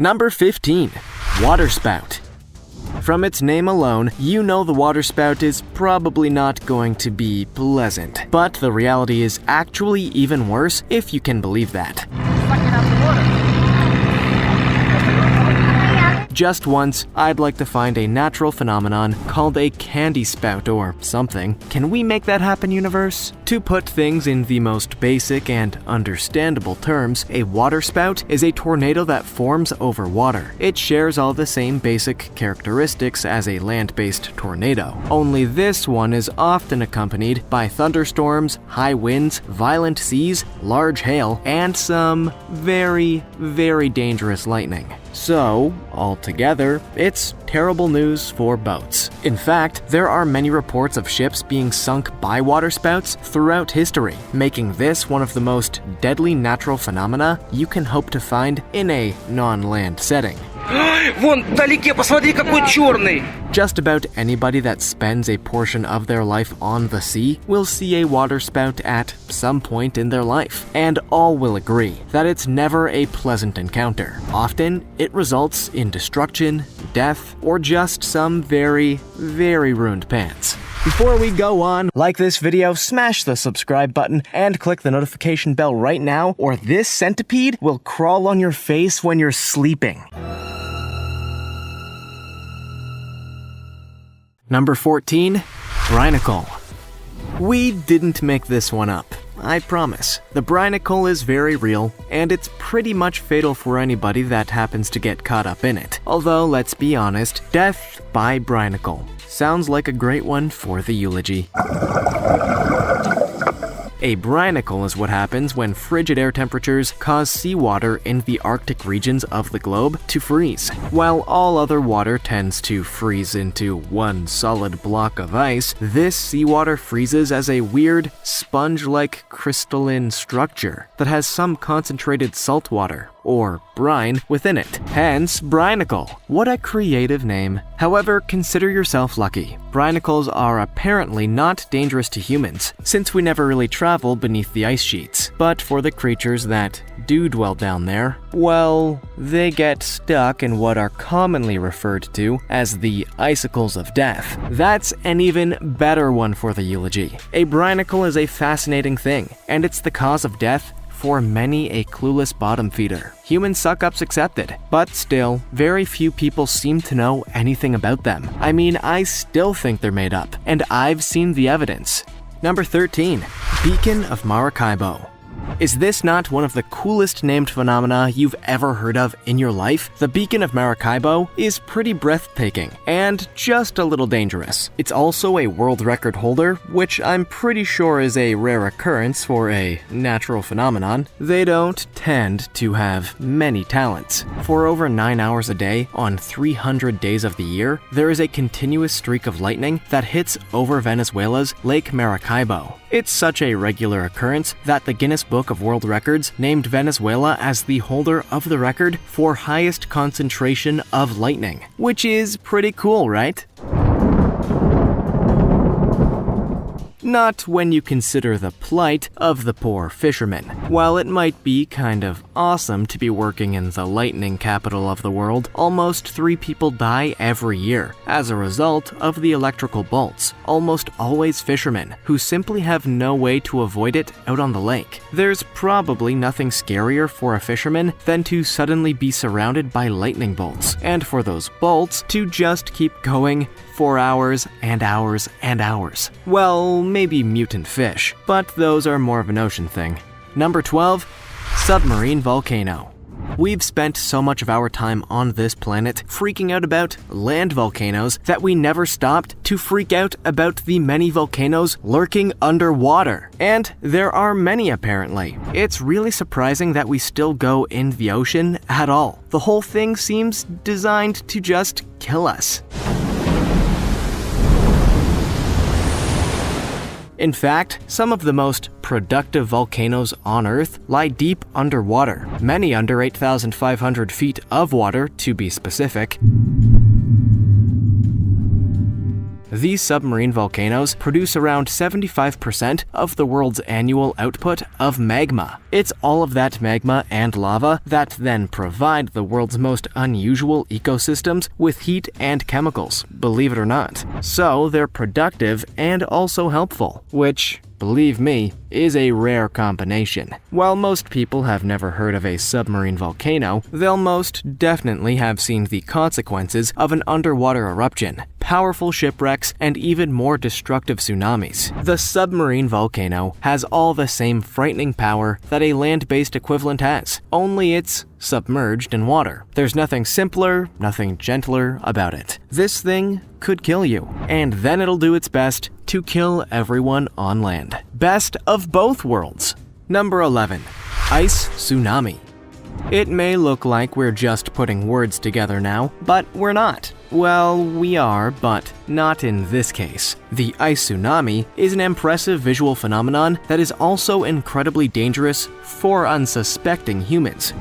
Number 15. Waterspout. From its name alone, you know the waterspout is probably not going to be pleasant. But the reality is actually even worse, if you can believe that. Just once, I'd like to find a natural phenomenon called a candy spout or something. Can we make that happen, universe? To put things in the most basic and understandable terms, a waterspout is a tornado that forms over water. It shares all the same basic characteristics as a land-based tornado. Only this one is often accompanied by thunderstorms, high winds, violent seas, large hail, and some very, very dangerous lightning. So, altogether, it's terrible news for boats. In fact, there are many reports of ships being sunk by waterspouts throughout history, making this one of the most deadly natural phenomena you can hope to find in a non-land setting. Вон, вдалеке, посмотри, какой черный! Just about anybody that spends a portion of their life on the sea will see a waterspout at some point in their life, and all will agree that it's never a pleasant encounter. Often, it results in destruction, death, or just some very, very ruined pants. Before we go on, like this video, smash the subscribe button, and click the notification bell right now, or this centipede will crawl on your face when you're sleeping. Number 14. Brinacle. We didn't make this one up, I promise. The brinacle is very real, and it's pretty much fatal for anybody that happens to get caught up in it. Although, let's be honest, death by brinacle sounds like a great one for the eulogy. A brinacle is what happens when frigid air temperatures cause seawater in the Arctic regions of the globe to freeze. While all other water tends to freeze into one solid block of ice, this seawater freezes as a weird, sponge-like crystalline structure that has some concentrated salt water, or brine, within it. Hence, brinacle. What a creative name. However, consider yourself lucky. Brinicles are apparently not dangerous to humans, since we never really travel beneath the ice sheets. But for the creatures that do dwell down there, well, they get stuck in what are commonly referred to as the icicles of death. That's an even better one for the eulogy. A brinacle is a fascinating thing, and it's the cause of death for many a clueless bottom feeder. Human suck-ups accepted, but still, very few people seem to know anything about them. I mean, I still think they're made up, and I've seen the evidence. Number 13. Beacon of Maracaibo. Is this not one of the coolest named phenomena you've ever heard of in your life? The Beacon of Maracaibo is pretty breathtaking and just a little dangerous. It's also a world record holder, which I'm pretty sure is a rare occurrence for a natural phenomenon. They don't tend to have many talents. For over 9 hours a day, on 300 days of the year, there is a continuous streak of lightning that hits over Venezuela's Lake Maracaibo. It's such a regular occurrence that the Guinness Book of World Records named Venezuela as the holder of the record for highest concentration of lightning, which is pretty cool, right? Not when you consider the plight of the poor fishermen. While it might be kind of awesome to be working in the lightning capital of the world, almost 3 people die every year as a result of the electrical bolts, almost always fishermen, who simply have no way to avoid it out on the lake. There's probably nothing scarier for a fisherman than to suddenly be surrounded by lightning bolts, and for those bolts to just keep going for hours and hours and hours. Well, maybe mutant fish, but those are more of an ocean thing. Number 12. Submarine volcano. We've spent so much of our time on this planet freaking out about land volcanoes that we never stopped to freak out about the many volcanoes lurking underwater. And there are many, apparently. It's really surprising that we still go in the ocean at all. The whole thing seems designed to just kill us. In fact, some of the most productive volcanoes on Earth lie deep underwater, many under 8,500 feet of water, to be specific. These submarine volcanoes produce around 75% of the world's annual output of magma. It's all of that magma and lava that then provide the world's most unusual ecosystems with heat and chemicals, believe it or not. So they're productive and also helpful, which, believe me, is a rare combination. While most people have never heard of a submarine volcano, they'll most definitely have seen the consequences of an underwater eruption, powerful shipwrecks, and even more destructive tsunamis. The submarine volcano has all the same frightening power that a land-based equivalent has, only it's submerged in water. There's nothing simpler, nothing gentler about it. This thing could kill you, and then it'll do its best to kill everyone on land. Best of both worlds. Number 11. Ice tsunami. It may look like we're just putting words together now, but we're not. Well, we are, but not in this case. The ice tsunami is an impressive visual phenomenon that is also incredibly dangerous for unsuspecting humans.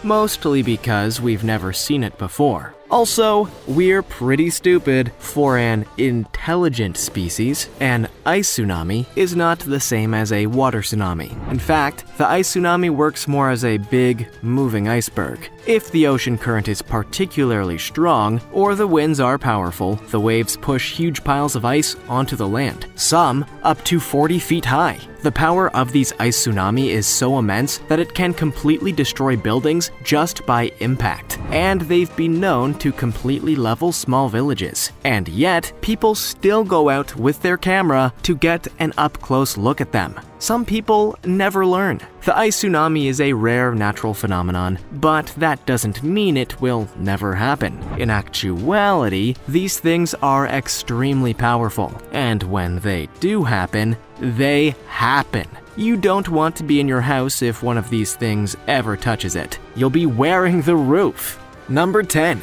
Mostly because we've never seen it before. Also, we're pretty stupid. For an intelligent species, an ice tsunami is not the same as a water tsunami. In fact, the ice tsunami works more as a big, moving iceberg. If the ocean current is particularly strong, or the winds are powerful, the waves push huge piles of ice onto the land, some up to 40 feet high. The power of these ice tsunami is so immense that it can completely destroy buildings just by impact, and they've been known to completely level small villages. And yet, people still go out with their camera to get an up-close look at them. Some people never learn. The ice tsunami is a rare natural phenomenon, but that doesn't mean it will never happen. In actuality, these things are extremely powerful, and when they do happen, they happen. You don't want to be in your house if one of these things ever touches it. You'll be wearing the roof. Number 10.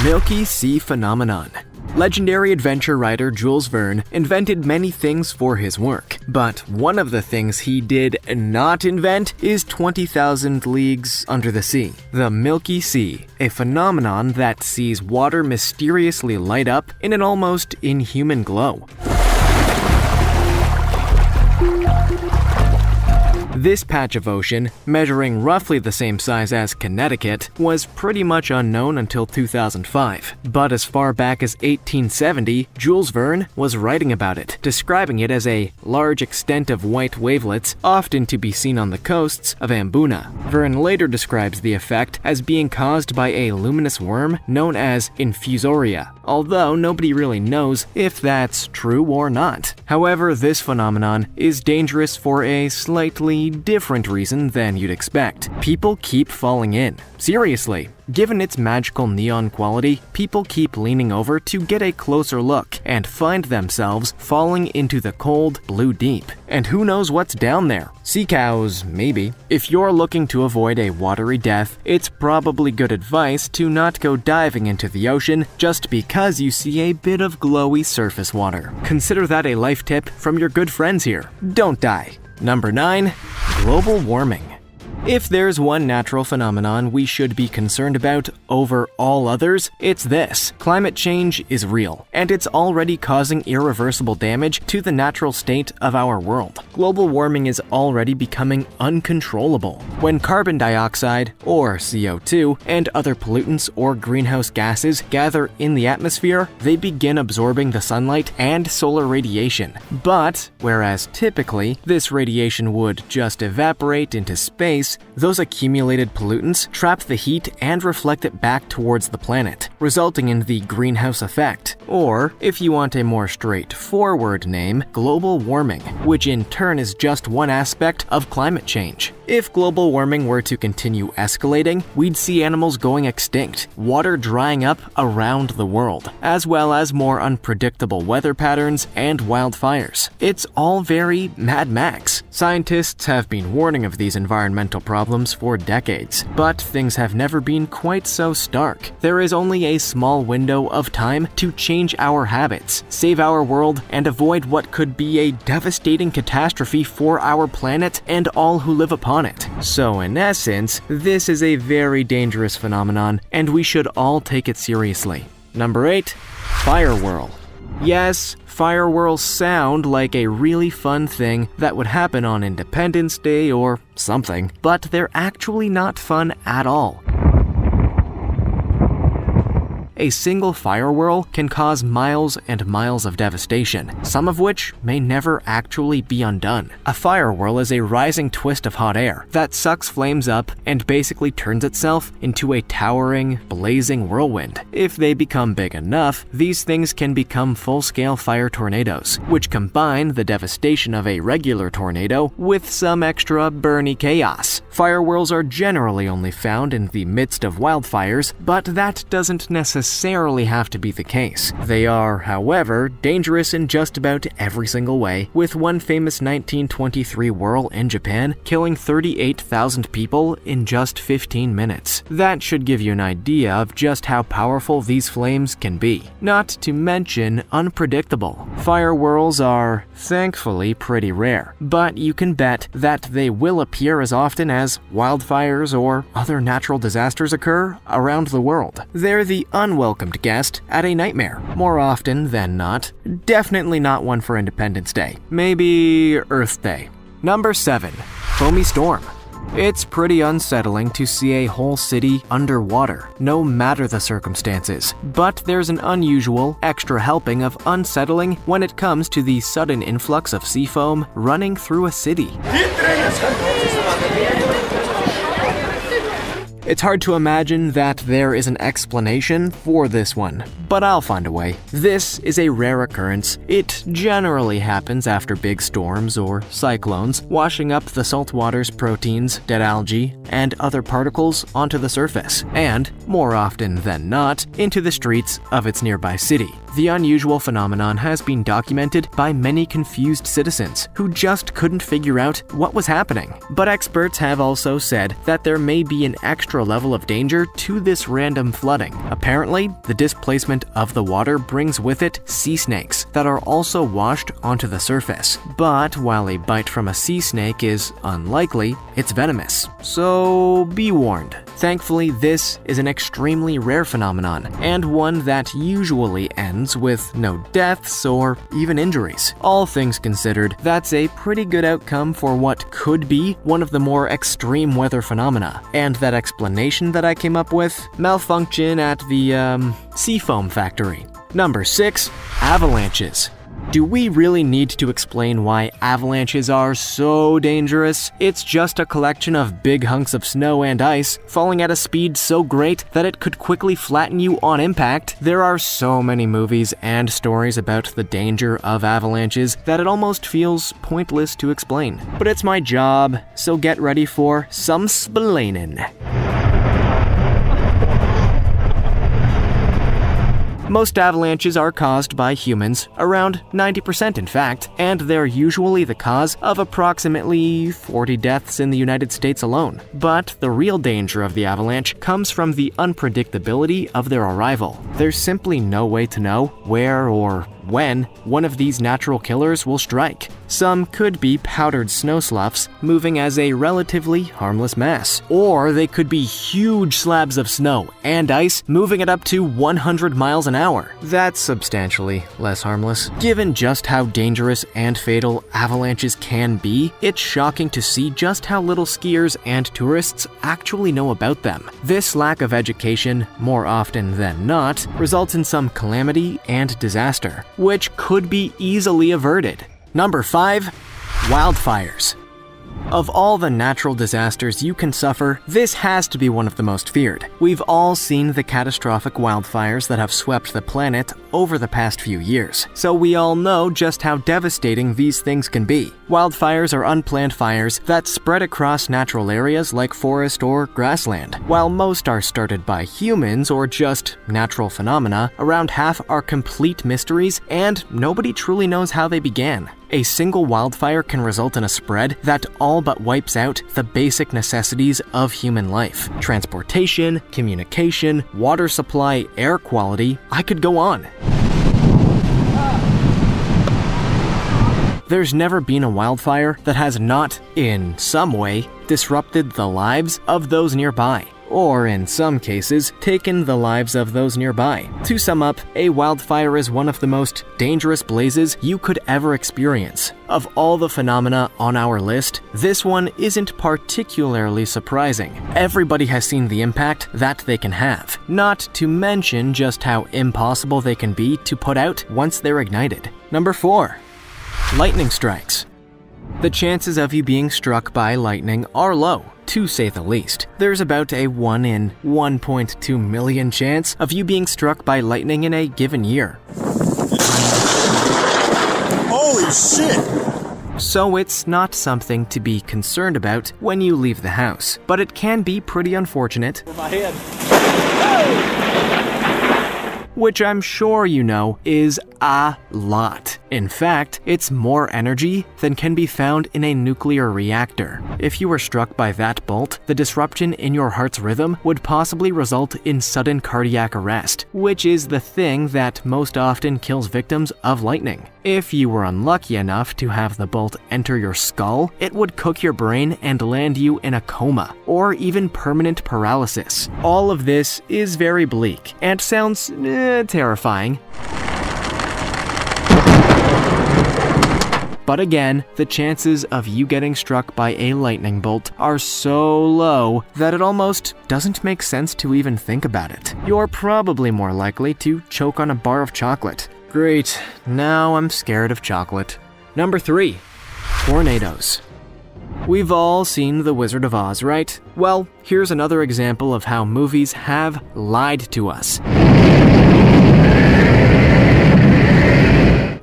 Milky Sea Phenomenon. Legendary adventure writer Jules Verne invented many things for his work, but one of the things he did not invent is 20,000 Leagues Under the Sea. The Milky Sea, a phenomenon that sees water mysteriously light up in an almost inhuman glow. This patch of ocean, measuring roughly the same size as Connecticut, was pretty much unknown until 2005. But as far back as 1870, Jules Verne was writing about it, describing it as a large extent of white wavelets, often to be seen on the coasts of Amboona. Verne later describes the effect as being caused by a luminous worm known as infusoria, although nobody really knows if that's true or not. However, this phenomenon is dangerous for a slightly different reason than you'd expect. People keep falling in. Seriously. Given its magical neon quality, people keep leaning over to get a closer look and find themselves falling into the cold blue deep. And who knows what's down there? Sea cows, maybe. If you're looking to avoid a watery death, it's probably good advice to not go diving into the ocean just because you see a bit of glowy surface water. Consider that a life tip from your good friends here. Don't die. Number 9. Global warming. If there's one natural phenomenon we should be concerned about over all others, it's this. Climate change is real, and it's already causing irreversible damage to the natural state of our world. Global warming is already becoming uncontrollable. When carbon dioxide, or CO2, and other pollutants or greenhouse gases gather in the atmosphere, they begin absorbing the sunlight and solar radiation. But, whereas typically this radiation would just evaporate into space, those accumulated pollutants trap the heat and reflect it back towards the planet, resulting in the greenhouse effect, or, if you want a more straightforward name, global warming, which in turn is just one aspect of climate change. If global warming were to continue escalating, we'd see animals going extinct, water drying up around the world, as well as more unpredictable weather patterns and wildfires. It's all very Mad Max. Scientists have been warning of these environmental problems for decades. But things have never been quite so stark. There is only a small window of time to change our habits, save our world, and avoid what could be a devastating catastrophe for our planet and all who live upon it. So in essence, this is a very dangerous phenomenon, and we should all take it seriously. Number 8. Fire whirl. Yes, fire whirls sound like a really fun thing that would happen on Independence Day or something, but they're actually not fun at all. A single fire whirl can cause miles and miles of devastation, some of which may never actually be undone. A fire whirl is a rising twist of hot air that sucks flames up and basically turns itself into a towering, blazing whirlwind. If they become big enough, these things can become full-scale fire tornadoes, which combine the devastation of a regular tornado with some extra burny chaos. Fire whirls are generally only found in the midst of wildfires, but that doesn't necessarily have to be the case. They are, however, dangerous in just about every single way, with one famous 1923 whirl in Japan killing 38,000 people in just 15 minutes. That should give you an idea of just how powerful these flames can be. Not to mention unpredictable. Fire whirls are, thankfully, pretty rare, but you can bet that they will appear as often as wildfires or other natural disasters occur around the world. They're the unwelcomed guest at a nightmare, more often than not. Definitely not one for Independence Day. Maybe Earth Day. Number 7. Foamy storm. It's pretty unsettling to see a whole city underwater, no matter the circumstances. But there's an unusual, extra helping of unsettling when it comes to the sudden influx of sea foam running through a city. It's hard to imagine that there is an explanation for this one, but I'll find a way. This is a rare occurrence. It generally happens after big storms or cyclones, washing up the salt water's proteins, dead algae, and other particles onto the surface, and, more often than not, into the streets of its nearby city. The unusual phenomenon has been documented by many confused citizens who just couldn't figure out what was happening. But experts have also said that there may be an extra level of danger to this random flooding. Apparently, the displacement of the water brings with it sea snakes that are also washed onto the surface. But while a bite from a sea snake is unlikely, it's venomous. So be warned. Thankfully, this is an extremely rare phenomenon, and one that usually ends with no deaths or even injuries. All things considered, that's a pretty good outcome for what could be one of the more extreme weather phenomena. And that explanation that I came up with? Malfunction at the, seafoam factory. Number 6. Avalanches. Do we really need to explain why avalanches are so dangerous? It's just a collection of big hunks of snow and ice falling at a speed so great that it could quickly flatten you on impact. There are so many movies and stories about the danger of avalanches that it almost feels pointless to explain. But it's my job, so get ready for some splainin'. Most avalanches are caused by humans, around 90% in fact, and they're usually the cause of approximately 40 deaths in the United States alone. But the real danger of the avalanche comes from the unpredictability of their arrival. There's simply no way to know where or when one of these natural killers will strike. Some could be powdered snow sloughs moving as a relatively harmless mass, or they could be huge slabs of snow and ice moving at up to 100 miles an hour. That's substantially less harmless. Given just how dangerous and fatal avalanches can be, it's shocking to see just how little skiers and tourists actually know about them. This lack of education, more often than not, results in some calamity and disaster, which could be easily averted. Number 5. Wildfires. Of all the natural disasters you can suffer, this has to be one of the most feared. We've all seen the catastrophic wildfires that have swept the planet over the past few years, so we all know just how devastating these things can be. Wildfires are unplanned fires that spread across natural areas like forest or grassland. While most are started by humans or just natural phenomena, around half are complete mysteries and nobody truly knows how they began. A single wildfire can result in a spread that all but wipes out the basic necessities of human life. Transportation, communication, water supply, air quality, I could go on. There's never been a wildfire that has not, in some way, disrupted the lives of those nearby, or in some cases, taken the lives of those nearby. To sum up, a wildfire is one of the most dangerous blazes you could ever experience. Of all the phenomena on our list, this one isn't particularly surprising. Everybody has seen the impact that they can have, not to mention just how impossible they can be to put out once they're ignited. Number 4. Lightning strikes. The chances of you being struck by lightning are low, to say the least. There's about a 1 in 1.2 million chance of you being struck by lightning in a given year. Holy shit! So it's not something to be concerned about when you leave the house, but it can be pretty unfortunate. My head. Which I'm sure you know is a lot. In fact, it's more energy than can be found in a nuclear reactor. If you were struck by that bolt, the disruption in your heart's rhythm would possibly result in sudden cardiac arrest, which is the thing that most often kills victims of lightning. If you were unlucky enough to have the bolt enter your skull, it would cook your brain and land you in a coma, or even permanent paralysis. All of this is very bleak and sounds terrifying. But again, the chances of you getting struck by a lightning bolt are so low that it almost doesn't make sense to even think about it. You're probably more likely to choke on a bar of chocolate. Great, now I'm scared of chocolate. Number 3. Tornadoes. We've all seen The Wizard of Oz, right? Well, here's another example of how movies have lied to us.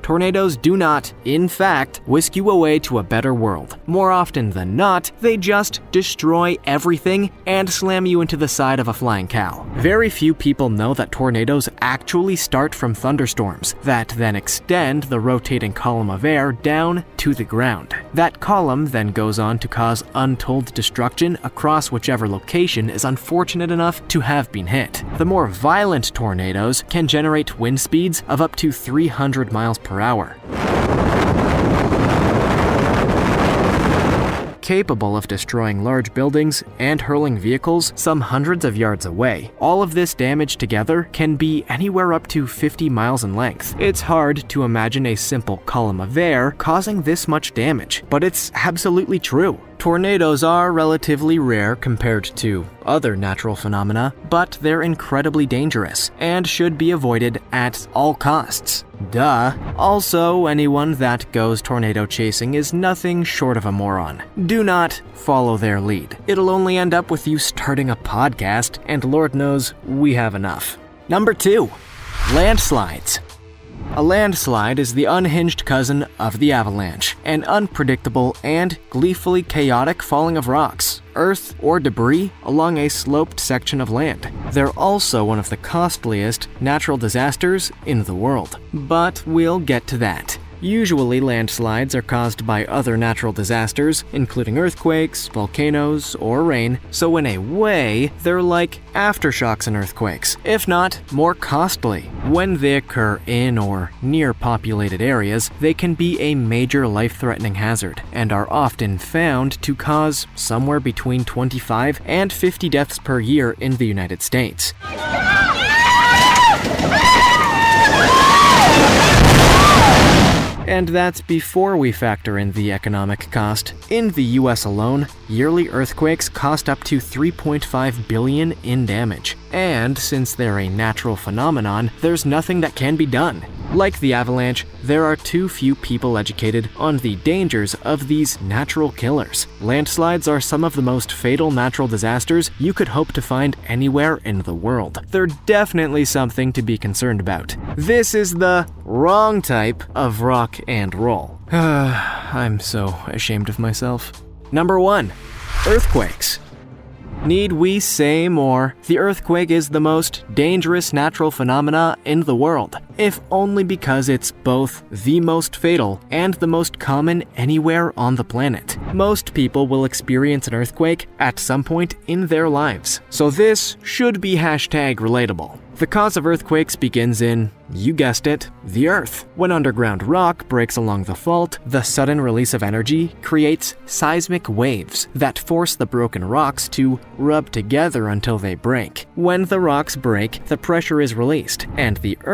Tornadoes do not, in fact, whisk you away to a better world. More often than not, they just destroy everything and slam you into the side of a flying cow. Very few people know that tornadoes actually start from thunderstorms that then extend the rotating column of air down to the ground. That column then goes on to cause untold destruction across whichever location is unfortunate enough to have been hit. The more violent tornadoes can generate wind speeds of up to 300 miles per hour. Capable of destroying large buildings and hurling vehicles some hundreds of yards away. All of this damage together can be anywhere up to 50 miles in length. It's hard to imagine a simple column of air causing this much damage, but it's absolutely true. Tornadoes are relatively rare compared to other natural phenomena, but they're incredibly dangerous and should be avoided at all costs. Duh. Also, anyone that goes tornado chasing is nothing short of a moron. Do not follow their lead. It'll only end up with you starting a podcast, and Lord knows we have enough. Number 2. Landslides. A landslide is the unhinged cousin of the avalanche, an unpredictable and gleefully chaotic falling of rocks, earth, or debris along a sloped section of land. They're also one of the costliest natural disasters in the world, but we'll get to that. Usually, landslides are caused by other natural disasters, including earthquakes, volcanoes, or rain, so in a way, they're like aftershocks and earthquakes, if not more costly. When they occur in or near populated areas, they can be a major life-threatening hazard, and are often found to cause somewhere between 25 and 50 deaths per year in the United States. And that's before we factor in the economic cost. In the US alone, yearly earthquakes cost up to $3.5 billion in damage. And since they're a natural phenomenon, there's nothing that can be done. Like the avalanche, there are too few people educated on the dangers of these natural killers. Landslides are some of the most fatal natural disasters you could hope to find anywhere in the world. They're definitely something to be concerned about. This is the wrong type of rock and roll. I'm so ashamed of myself. Number 1. Earthquakes. Need we say more? The earthquake is the most dangerous natural phenomena in the world, if only because it's both the most fatal and the most common anywhere on the planet. Most people will experience an earthquake at some point in their lives, so this should be #relatable. The cause of earthquakes begins in, you guessed it, the Earth. When underground rock breaks along the fault, the sudden release of energy creates seismic waves that force the broken rocks to rub together until they break. When the rocks break, the pressure is released, and the Earth